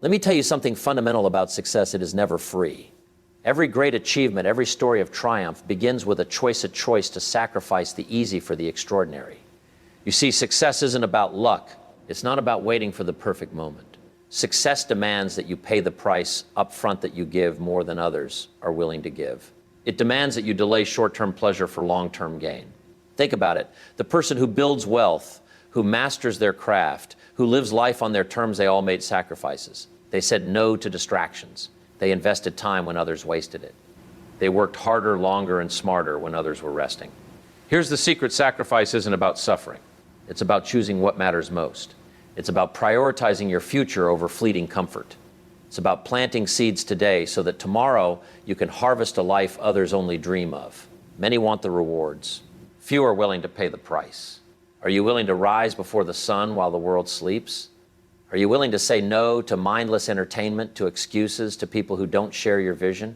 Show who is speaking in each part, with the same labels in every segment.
Speaker 1: Let me tell you something fundamental about success. It is never free. Every great achievement, every story of triumph begins with a choice to sacrifice the easy for the extraordinary. You see, success isn't about luck. It's not about waiting for the perfect moment. Success demands that you pay the price up front that you give more than others are willing to give. It demands that you delay short-term pleasure for long-term gain. Think about it. The person who builds wealth, who masters their craft, who lives life on their terms, they all made sacrifices. They said no to distractions. They invested time when others wasted it. They worked harder, longer, and smarter when others were resting. Here's the secret: sacrifice isn't about suffering. It's about choosing what matters most. It's about prioritizing your future over fleeting comfort. It's about planting seeds today so that tomorrow you can harvest a life others only dream of. Many want the rewards. Few are willing to pay the price. Are you willing to rise before the sun while the world sleeps? Are you willing to say no to mindless entertainment, to excuses, to people who don't share your vision?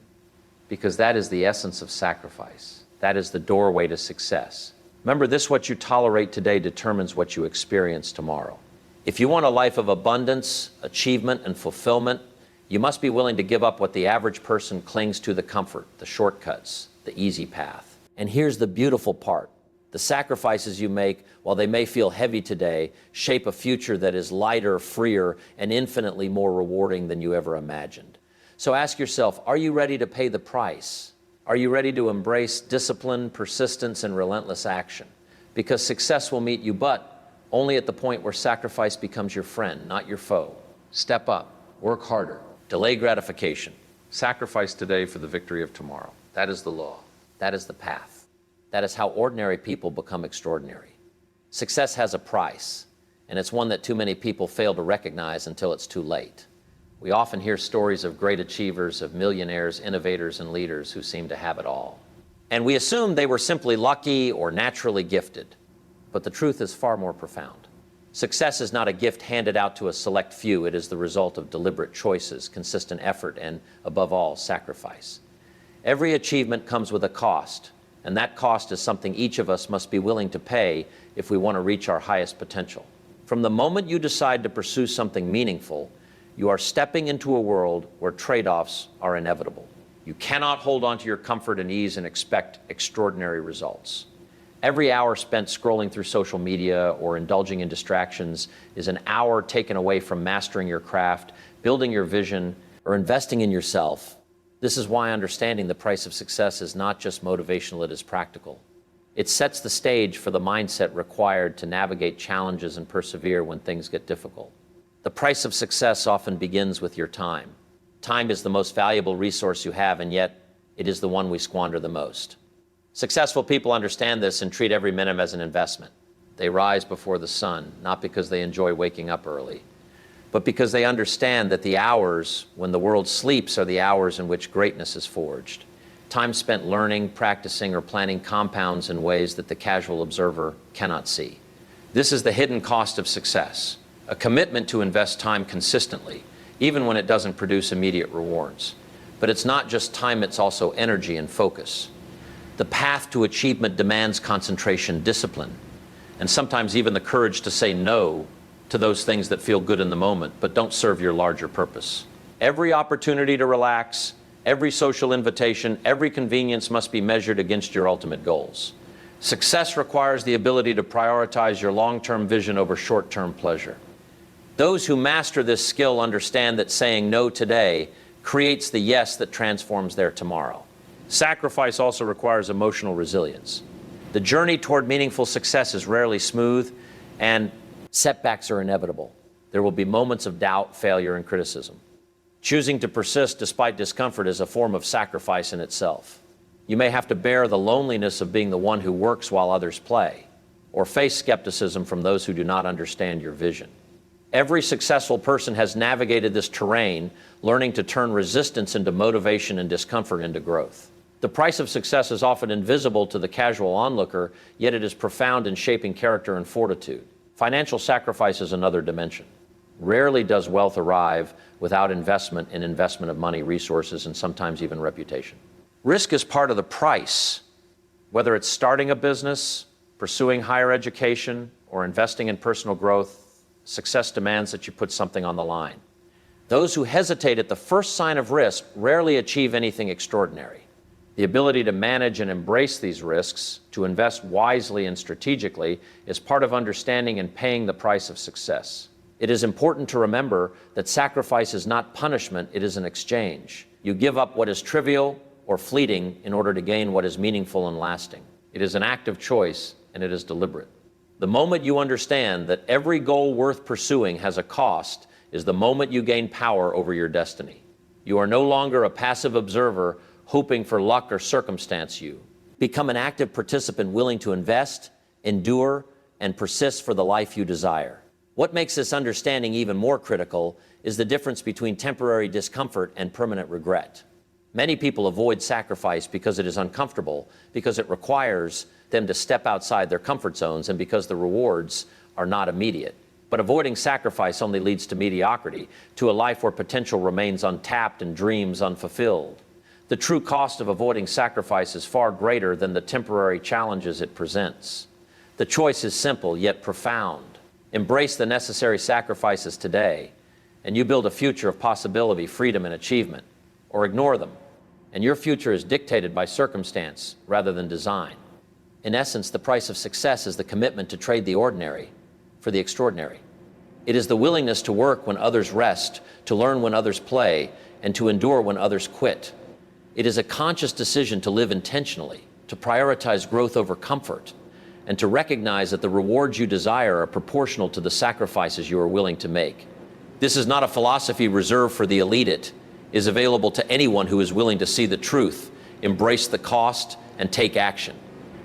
Speaker 1: Because that is the essence of sacrifice. That is the doorway to success. Remember this: what you tolerate today determines what you experience tomorrow. If you want a life of abundance, achievement, and fulfillment, you must be willing to give up what the average person clings to: the comfort, the shortcuts, the easy path. And here's the beautiful part. The sacrifices you make, while they may feel heavy today, shape a future that is lighter, freer, and infinitely more rewarding than you ever imagined. So ask yourself, are you ready to pay the price? Are you ready to embrace discipline, persistence, and relentless action? Because success will meet you, but only at the point where sacrifice becomes your friend, not your foe. Step up, work harder, delay gratification. Sacrifice today for the victory of tomorrow. That is the law. That is the path. That is how ordinary people become extraordinary. Success has a price, and it's one that too many people fail to recognize until it's too late. We often hear stories of great achievers, of millionaires, innovators, and leaders who seem to have it all. And we assume they were simply lucky or naturally gifted. But the truth is far more profound. Success is not a gift handed out to a select few. It is the result of deliberate choices, consistent effort, and, above all, sacrifice. Every achievement comes with a cost. And that cost is something each of us must be willing to pay if we want to reach our highest potential. From the moment you decide to pursue something meaningful, you are stepping into a world where trade-offs are inevitable. You cannot hold on to your comfort and ease and expect extraordinary results. Every hour spent scrolling through social media or indulging in distractions is an hour taken away from mastering your craft, building your vision, or investing in yourself. This is why understanding the price of success is not just motivational, it is practical. It sets the stage for the mindset required to navigate challenges and persevere when things get difficult. The price of success often begins with your time. Time is the most valuable resource you have, and yet it is the one we squander the most. Successful people understand this and treat every minute as an investment. They rise before the sun, not because they enjoy waking up early, but because they understand that the hours when the world sleeps are the hours in which greatness is forged. Time spent learning, practicing, or planning compounds in ways that the casual observer cannot see. This is the hidden cost of success, a commitment to invest time consistently, even when it doesn't produce immediate rewards. But it's not just time, it's also energy and focus. The path to achievement demands concentration, discipline, and sometimes even the courage to say no to those things that feel good in the moment, but don't serve your larger purpose. Every opportunity to relax, every social invitation, every convenience must be measured against your ultimate goals. Success requires the ability to prioritize your long-term vision over short-term pleasure. Those who master this skill understand that saying no today creates the yes that transforms their tomorrow. Sacrifice also requires emotional resilience. The journey toward meaningful success is rarely smooth, and setbacks are inevitable. There will be moments of doubt, failure, and criticism. Choosing to persist despite discomfort is a form of sacrifice in itself. You may have to bear the loneliness of being the one who works while others play, or face skepticism from those who do not understand your vision. Every successful person has navigated this terrain, learning to turn resistance into motivation and discomfort into growth. The price of success is often invisible to the casual onlooker, yet it is profound in shaping character and fortitude. Financial sacrifice is another dimension. Rarely does wealth arrive without investment of money, resources, and sometimes even reputation. Risk is part of the price. Whether it's starting a business, pursuing higher education, or investing in personal growth, success demands that you put something on the line. Those who hesitate at the first sign of risk rarely achieve anything extraordinary. The ability to manage and embrace these risks, to invest wisely and strategically, is part of understanding and paying the price of success. It is important to remember that sacrifice is not punishment, it is an exchange. You give up what is trivial or fleeting in order to gain what is meaningful and lasting. It is an act of choice, and it is deliberate. The moment you understand that every goal worth pursuing has a cost is the moment you gain power over your destiny. You are no longer a passive observer hoping for luck or circumstance. You become an active participant willing to invest, endure, and persist for the life you desire. What makes this understanding even more critical is the difference between temporary discomfort and permanent regret. Many people avoid sacrifice because it is uncomfortable, because it requires them to step outside their comfort zones, and because the rewards are not immediate. But avoiding sacrifice only leads to mediocrity, to a life where potential remains untapped and dreams unfulfilled. The true cost of avoiding sacrifice is far greater than the temporary challenges it presents. The choice is simple yet profound. Embrace the necessary sacrifices today, and you build a future of possibility, freedom, and achievement. Or ignore them, and your future is dictated by circumstance rather than design. In essence, the price of success is the commitment to trade the ordinary for the extraordinary. It is the willingness to work when others rest, to learn when others play, and to endure when others quit. It is a conscious decision to live intentionally, to prioritize growth over comfort, and to recognize that the rewards you desire are proportional to the sacrifices you are willing to make. This is not a philosophy reserved for the elite. It is available to anyone who is willing to see the truth, embrace the cost, and take action.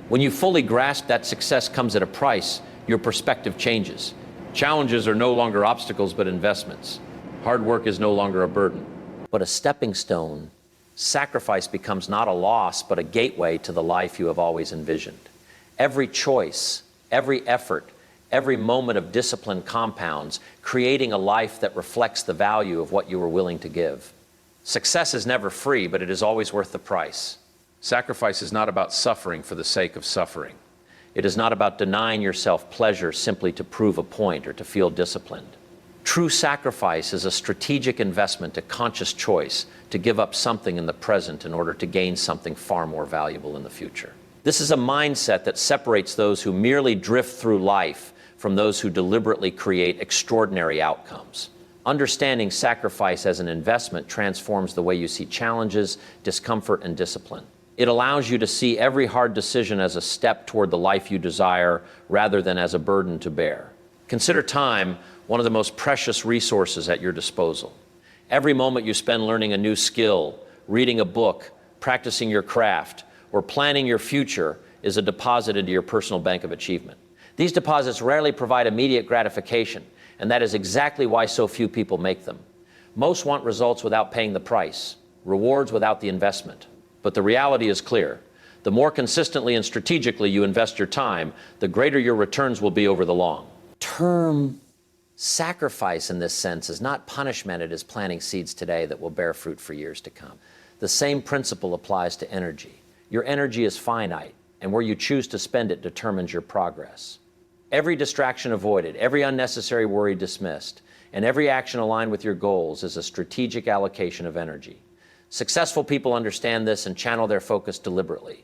Speaker 1: When you fully grasp that success comes at a price, your perspective changes. Challenges are no longer obstacles but investments. Hard work is no longer a burden, but a stepping stone. Sacrifice becomes not a loss, but a gateway to the life you have always envisioned. Every choice, every effort, every moment of discipline compounds, creating a life that reflects the value of what you are willing to give. Success is never free, but it is always worth the price. Sacrifice is not about suffering for the sake of suffering. It is not about denying yourself pleasure simply to prove a point or to feel disciplined. True sacrifice is a strategic investment, a conscious choice to give up something in the present in order to gain something far more valuable in the future. This is a mindset that separates those who merely drift through life from those who deliberately create extraordinary outcomes. Understanding sacrifice as an investment transforms the way you see challenges, discomfort, and discipline. It allows you to see every hard decision as a step toward the life you desire rather than as a burden to bear. Consider time one of the most precious resources at your disposal. Every moment you spend learning a new skill, reading a book, practicing your craft, or planning your future is a deposit into your personal bank of achievement. These deposits rarely provide immediate gratification, and that is exactly why so few people make them. Most want results without paying the price, rewards without the investment. But the reality is clear. The more consistently and strategically you invest your time, the greater your returns will be over the long term. Sacrifice in this sense is not punishment, it is planting seeds today that will bear fruit for years to come. The same principle applies to energy. Your energy is finite, and where you choose to spend it determines your progress. Every distraction avoided, every unnecessary worry dismissed, and every action aligned with your goals is a strategic allocation of energy. Successful people understand this and channel their focus deliberately.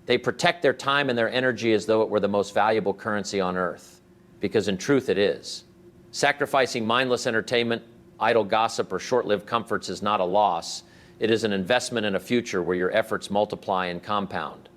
Speaker 1: They protect their time and their energy as though it were the most valuable currency on earth, because in truth it is. Sacrificing mindless entertainment, idle gossip, or short-lived comforts is not a loss. It is an investment in a future where your efforts multiply and compound.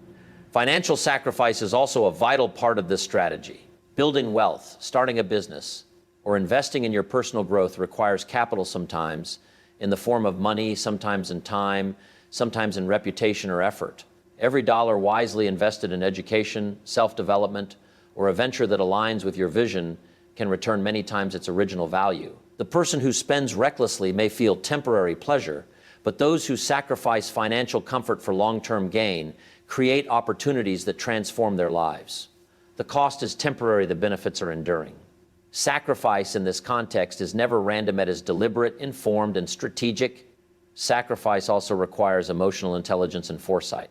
Speaker 1: Financial sacrifice is also a vital part of this strategy. Building wealth, starting a business, or investing in your personal growth requires capital sometimes, in the form of money, sometimes in time, sometimes in reputation or effort. Every dollar wisely invested in education, self-development, or a venture that aligns with your vision can return many times its original value. The person who spends recklessly may feel temporary pleasure, but those who sacrifice financial comfort for long-term gain create opportunities that transform their lives. The cost is temporary, the benefits are enduring. Sacrifice in this context is never random, it is deliberate, informed, and strategic. Sacrifice also requires emotional intelligence and foresight.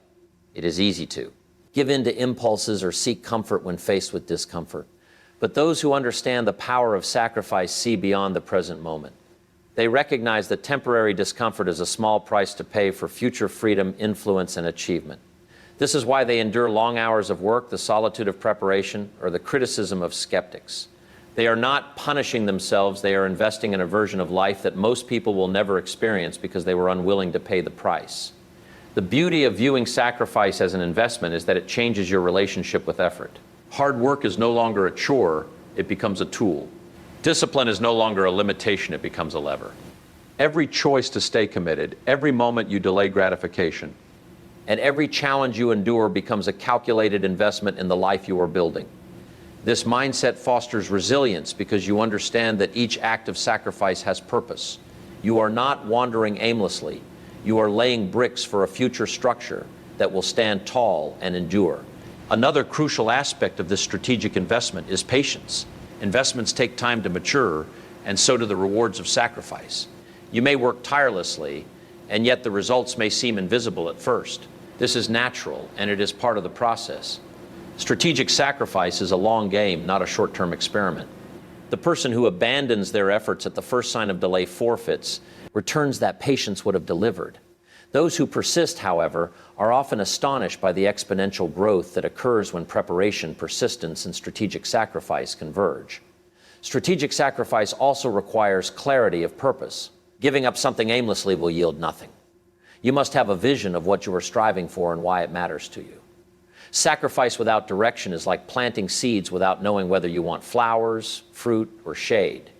Speaker 1: It is easy to give in to impulses or seek comfort when faced with discomfort. But those who understand the power of sacrifice see beyond the present moment. They recognize that temporary discomfort is a small price to pay for future freedom, influence, and achievement. This is why they endure long hours of work, the solitude of preparation, or the criticism of skeptics. They are not punishing themselves, they are investing in a version of life that most people will never experience because they were unwilling to pay the price. The beauty of viewing sacrifice as an investment is that it changes your relationship with effort. Hard work is no longer a chore, it becomes a tool. Discipline is no longer a limitation, it becomes a lever. Every choice to stay committed, every moment you delay gratification, and every challenge you endure becomes a calculated investment in the life you are building. This mindset fosters resilience because you understand that each act of sacrifice has purpose. You are not wandering aimlessly. You are laying bricks for a future structure that will stand tall and endure. Another crucial aspect of this strategic investment is patience. Investments take time to mature, and so do the rewards of sacrifice. You may work tirelessly, and yet the results may seem invisible at first. This is natural, and it is part of the process. Strategic sacrifice is a long game, not a short-term experiment. The person who abandons their efforts at the first sign of delay forfeits returns that patience would have delivered. Those who persist, however, are often astonished by the exponential growth that occurs when preparation, persistence, and strategic sacrifice converge. Strategic sacrifice also requires clarity of purpose. Giving up something aimlessly will yield nothing. You must have a vision of what you are striving for and why it matters to you. Sacrifice without direction is like planting seeds without knowing whether you want flowers, fruit, or shade.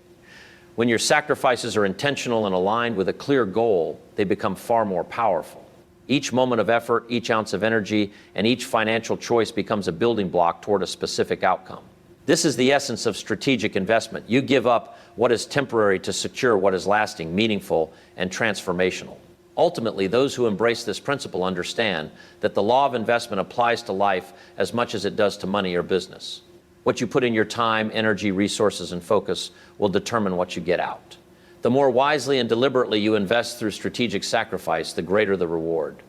Speaker 1: When your sacrifices are intentional and aligned with a clear goal, they become far more powerful. Each moment of effort, each ounce of energy, and each financial choice becomes a building block toward a specific outcome. This is the essence of strategic investment. You give up what is temporary to secure what is lasting, meaningful, and transformational. Ultimately, those who embrace this principle understand that the law of investment applies to life as much as it does to money or business. What you put in your time, energy, resources, and focus will determine what you get out. The more wisely and deliberately you invest through strategic sacrifice, the greater the reward.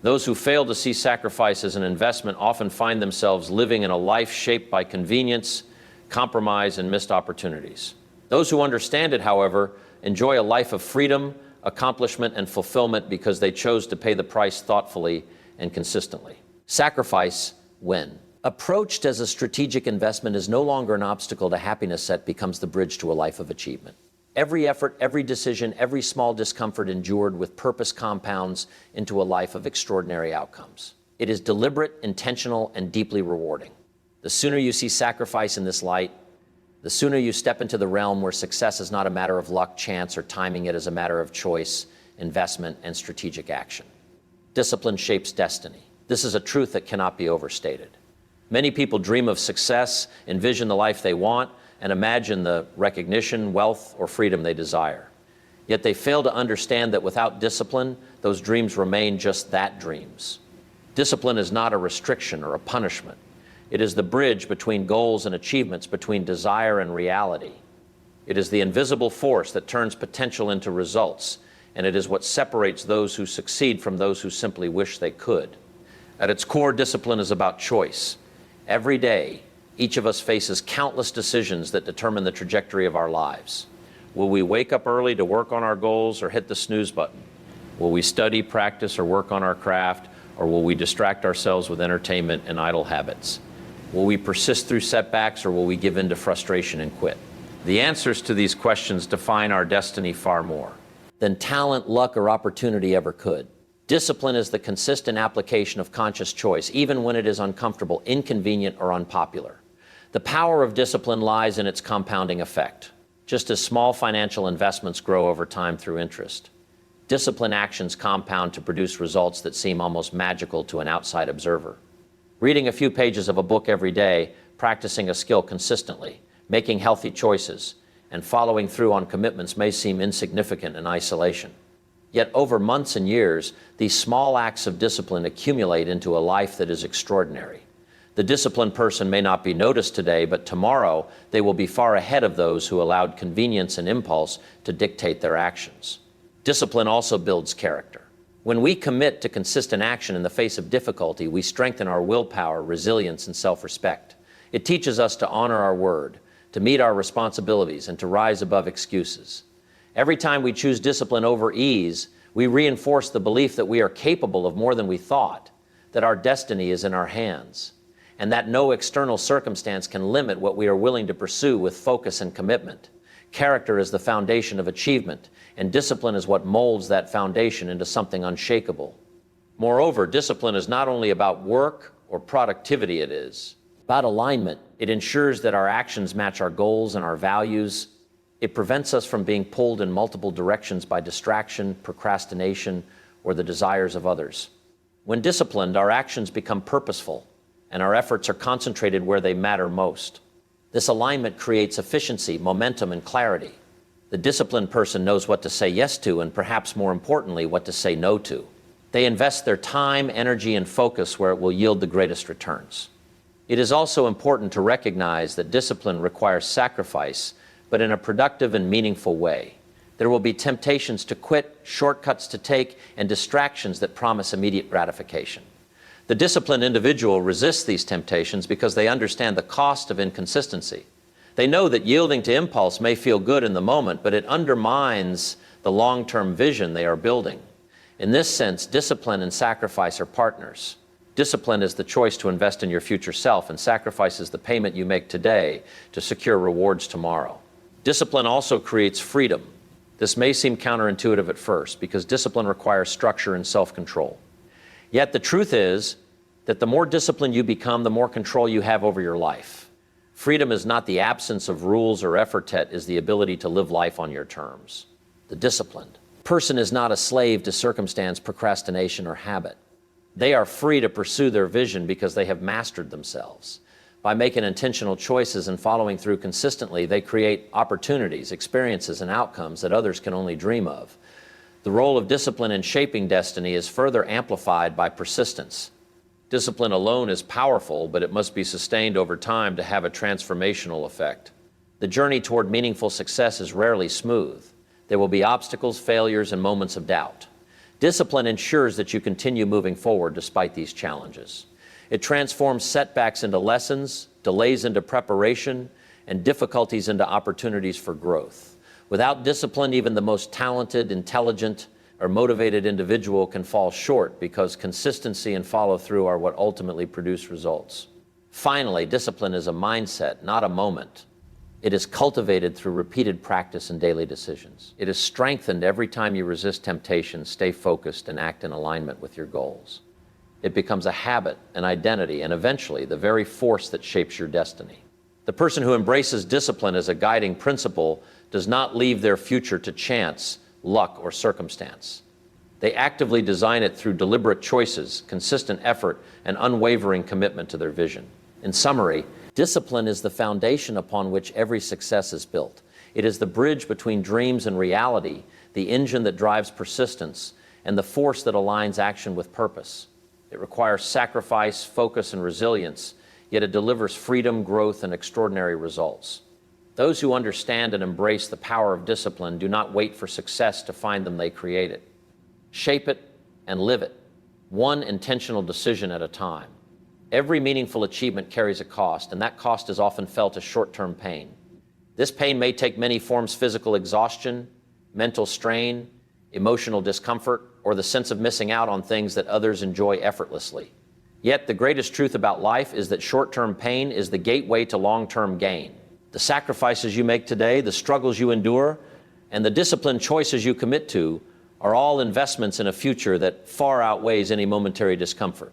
Speaker 1: Those who fail to see sacrifice as an investment often find themselves living in a life shaped by convenience, compromise, and missed opportunities. Those who understand it, however, enjoy a life of freedom, accomplishment, and fulfillment because they chose to pay the price thoughtfully and consistently. Sacrifice when approached as a strategic investment is no longer an obstacle to happiness, that becomes the bridge to a life of achievement. Every effort, every decision, every small discomfort endured with purpose compounds into a life of extraordinary outcomes. It is deliberate, intentional, and deeply rewarding. The sooner you see sacrifice in this light, the sooner you step into the realm where success is not a matter of luck, chance, or timing. It is a matter of choice, investment, and strategic action. Discipline shapes destiny. This is a truth that cannot be overstated. Many people dream of success, envision the life they want, and imagine the recognition, wealth, or freedom they desire. Yet they fail to understand that without discipline, those dreams remain just that, dreams. Discipline is not a restriction or a punishment. It is the bridge between goals and achievements, between desire and reality. It is the invisible force that turns potential into results, and it is what separates those who succeed from those who simply wish they could. At its core, discipline is about choice. Every day, each of us faces countless decisions that determine the trajectory of our lives. Will we wake up early to work on our goals or hit the snooze button? Will we study, practice, or work on our craft, or will we distract ourselves with entertainment and idle habits? Will we persist through setbacks, or will we give in to frustration and quit? The answers to these questions define our destiny far more than talent, luck, or opportunity ever could. Discipline is the consistent application of conscious choice, even when it is uncomfortable, inconvenient, or unpopular. The power of discipline lies in its compounding effect. Just as small financial investments grow over time through interest, discipline actions compound to produce results that seem almost magical to an outside observer. Reading a few pages of a book every day, practicing a skill consistently, making healthy choices, and following through on commitments may seem insignificant in isolation. Yet over months and years, these small acts of discipline accumulate into a life that is extraordinary. The disciplined person may not be noticed today, but tomorrow they will be far ahead of those who allowed convenience and impulse to dictate their actions. Discipline also builds character. When we commit to consistent action in the face of difficulty, we strengthen our willpower, resilience, and self-respect. It teaches us to honor our word, to meet our responsibilities, and to rise above excuses. Every time we choose discipline over ease, we reinforce the belief that we are capable of more than we thought, that our destiny is in our hands, and that no external circumstance can limit what we are willing to pursue with focus and commitment. Character is the foundation of achievement, and discipline is what molds that foundation into something unshakable. Moreover, discipline is not only about work or productivity, it is about alignment. It ensures that our actions match our goals and our values. It prevents us from being pulled in multiple directions by distraction, procrastination, or the desires of others. When disciplined, our actions become purposeful, and our efforts are concentrated where they matter most. This alignment creates efficiency, momentum, and clarity. The disciplined person knows what to say yes to, and perhaps more importantly, what to say no to. They invest their time, energy, and focus where it will yield the greatest returns. It is also important to recognize that discipline requires sacrifice, but in a productive and meaningful way. There will be temptations to quit, shortcuts to take, and distractions that promise immediate gratification. The disciplined individual resists these temptations because they understand the cost of inconsistency. They know that yielding to impulse may feel good in the moment, but it undermines the long-term vision they are building. In this sense, discipline and sacrifice are partners. Discipline is the choice to invest in your future self, and sacrifice is the payment you make today to secure rewards tomorrow. Discipline also creates freedom. This may seem counterintuitive at first, because discipline requires structure and self-control. Yet the truth is that the more disciplined you become, the more control you have over your life. Freedom is not the absence of rules or effort, it is the ability to live life on your terms. The disciplined person is not a slave to circumstance, procrastination, or habit. They are free to pursue their vision because they have mastered themselves. By making intentional choices and following through consistently, they create opportunities, experiences, and outcomes that others can only dream of. The role of discipline in shaping destiny is further amplified by persistence. Discipline alone is powerful, but it must be sustained over time to have a transformational effect. The journey toward meaningful success is rarely smooth. There will be obstacles, failures, and moments of doubt. Discipline ensures that you continue moving forward despite these challenges. It transforms setbacks into lessons, delays into preparation, and difficulties into opportunities for growth. Without discipline, even the most talented, intelligent, or motivated individual can fall short, because consistency and follow-through are what ultimately produce results. Finally, discipline is a mindset, not a moment. It is cultivated through repeated practice and daily decisions. It is strengthened every time you resist temptation, stay focused, and act in alignment with your goals. It becomes a habit, an identity, and eventually the very force that shapes your destiny. The person who embraces discipline as a guiding principle does not leave their future to chance, luck, or circumstance. They actively design it through deliberate choices, consistent effort, and unwavering commitment to their vision. In summary, discipline is the foundation upon which every success is built. It is the bridge between dreams and reality, the engine that drives persistence, and the force that aligns action with purpose. It requires sacrifice, focus, and resilience, yet it delivers freedom, growth, and extraordinary results. Those who understand and embrace the power of discipline do not wait for success to find them, they create it. Shape it and live it, one intentional decision at a time. Every meaningful achievement carries a cost, and that cost is often felt as short-term pain. This pain may take many forms: physical exhaustion, mental strain, emotional discomfort, or the sense of missing out on things that others enjoy effortlessly. Yet the greatest truth about life is that short-term pain is the gateway to long-term gain. The sacrifices you make today, the struggles you endure, and the disciplined choices you commit to are all investments in a future that far outweighs any momentary discomfort.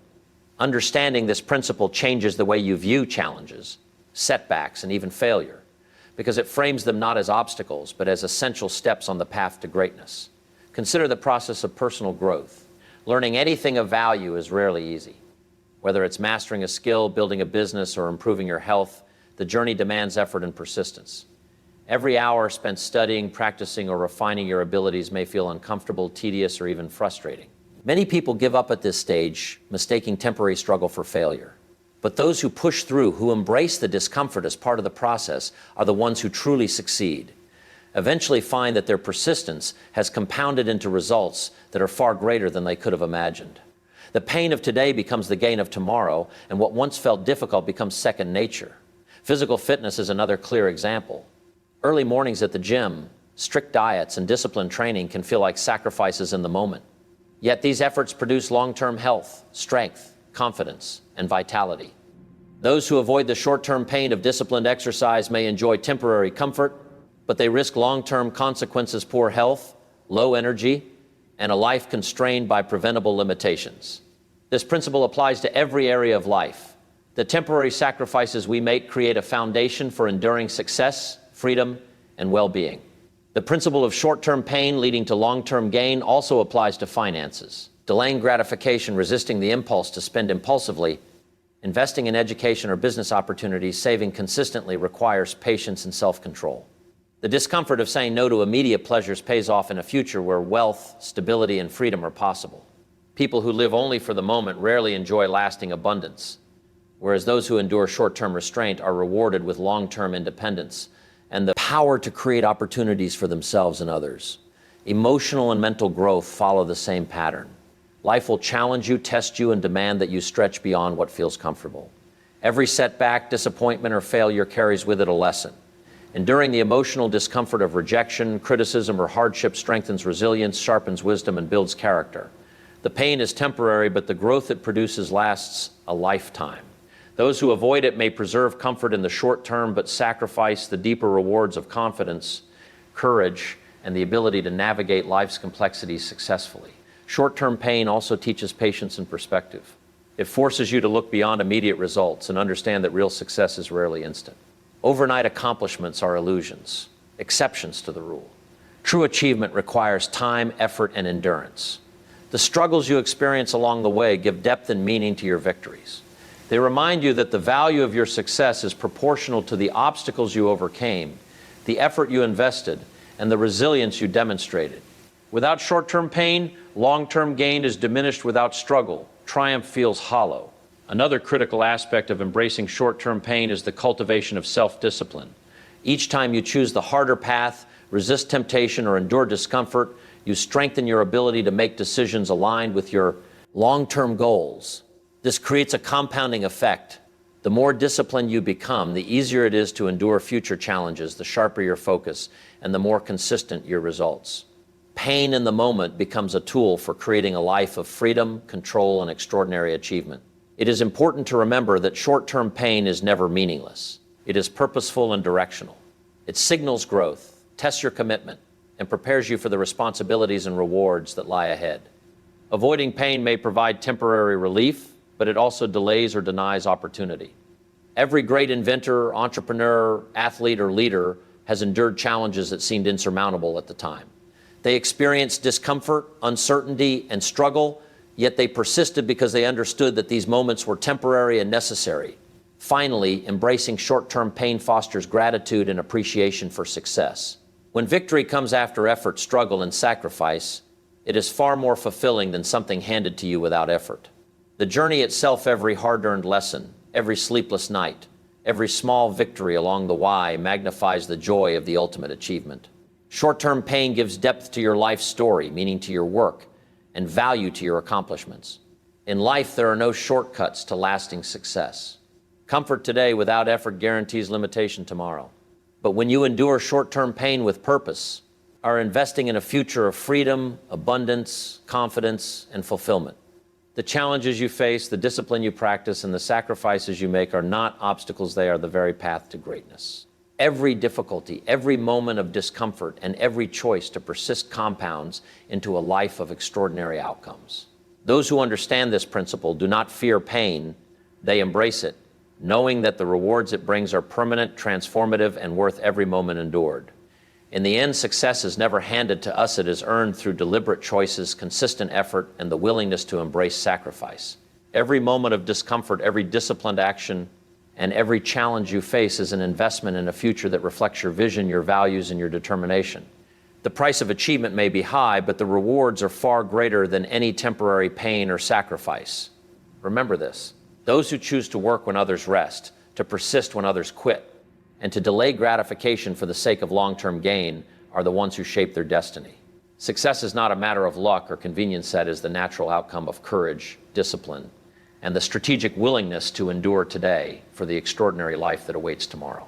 Speaker 1: Understanding this principle changes the way you view challenges, setbacks, and even failure, because it frames them not as obstacles, but as essential steps on the path to greatness. Consider the process of personal growth. Learning anything of value is rarely easy. Whether it's mastering a skill, building a business, or improving your health, the journey demands effort and persistence. Every hour spent studying, practicing, or refining your abilities may feel uncomfortable, tedious, or even frustrating. Many people give up at this stage, mistaking temporary struggle for failure. But those who push through, who embrace the discomfort as part of the process, are the ones who truly succeed. Eventually find that their persistence has compounded into results that are far greater than they could have imagined. The pain of today becomes the gain of tomorrow, and what once felt difficult becomes second nature. Physical fitness is another clear example. Early mornings at the gym, Strict diets and disciplined training can feel like sacrifices in the moment. Yet these efforts produce long-term health, strength, confidence, and vitality. Those who avoid the short-term pain of disciplined exercise may enjoy temporary comfort, but they risk long-term consequences: poor health, low energy, and a life constrained by preventable limitations. This principle applies to every area of life. The temporary sacrifices we make create a foundation for enduring success, freedom, and well-being. The principle of short-term pain leading to long-term gain also applies to finances. Delaying gratification, resisting the impulse to spend impulsively, investing in education or business opportunities, saving consistently requires patience and self-control. The discomfort of saying no to immediate pleasures pays off in a future where wealth, stability, and freedom are possible. People who live only for the moment rarely enjoy lasting abundance, whereas those who endure short-term restraint are rewarded with long-term independence and the power to create opportunities for themselves and others. Emotional and mental growth follow the same pattern. Life will challenge you, test you, and demand that you stretch beyond what feels comfortable. Every setback, disappointment, or failure carries with it a lesson. Enduring the emotional discomfort of rejection, criticism, or hardship strengthens resilience, sharpens wisdom, and builds character. The pain is temporary, but the growth it produces lasts a lifetime. Those who avoid it may preserve comfort in the short term, but sacrifice the deeper rewards of confidence, courage, and the ability to navigate life's complexities successfully. Short-term pain also teaches patience and perspective. It forces you to look beyond immediate results and understand that real success is rarely instant. Overnight accomplishments are illusions, exceptions to the rule. True achievement requires time, effort, and endurance. The struggles you experience along the way give depth and meaning to your victories. They remind you that the value of your success is proportional to the obstacles you overcame, the effort you invested, and the resilience you demonstrated. Without short-term pain, long-term gain is diminished. Without struggle, triumph feels hollow. Another critical aspect of embracing short-term pain is the cultivation of self-discipline. Each time you choose the harder path, resist temptation, or endure discomfort, you strengthen your ability to make decisions aligned with your long-term goals. This creates a compounding effect. The more disciplined you become, the easier it is to endure future challenges, the sharper your focus, and the more consistent your results. Pain in the moment becomes a tool for creating a life of freedom, control, and extraordinary achievement. It is important to remember that short-term pain is never meaningless. It is purposeful and directional. It signals growth, tests your commitment, and prepares you for the responsibilities and rewards that lie ahead. Avoiding pain may provide temporary relief, but it also delays or denies opportunity. Every great inventor, entrepreneur, athlete, or leader has endured challenges that seemed insurmountable at the time. They experienced discomfort, uncertainty, and struggle, yet they persisted because they understood that these moments were temporary and necessary. Finally, embracing short-term pain fosters gratitude and appreciation for success. When victory comes after effort, struggle, and sacrifice, it is far more fulfilling than something handed to you without effort. The journey itself, every hard-earned lesson, every sleepless night, every small victory along the way magnifies the joy of the ultimate achievement. Short-term pain gives depth to your life story, meaning to your work, and value to your accomplishments. In life, there are no shortcuts to lasting success. Comfort today without effort guarantees limitation tomorrow. But when you endure short-term pain with purpose, are investing in a future of freedom, abundance, confidence, and fulfillment. The challenges you face, the discipline you practice, and the sacrifices you make are not obstacles, they are the very path to greatness. Every difficulty, every moment of discomfort, and every choice to persist compounds into a life of extraordinary outcomes. Those who understand this principle do not fear pain, they embrace it, knowing that the rewards it brings are permanent, transformative, and worth every moment endured. In the end, success is never handed to us, it is earned through deliberate choices, consistent effort, and the willingness to embrace sacrifice. Every moment of discomfort, every disciplined action, and every challenge you face is an investment in a future that reflects your vision, your values, and your determination. The price of achievement may be high, but the rewards are far greater than any temporary pain or sacrifice. Remember this: those who choose to work when others rest, to persist when others quit, and to delay gratification for the sake of long-term gain are the ones who shape their destiny. Success is not a matter of luck or convenience, that is the natural outcome of courage, discipline, and the strategic willingness to endure today for the extraordinary life that awaits tomorrow.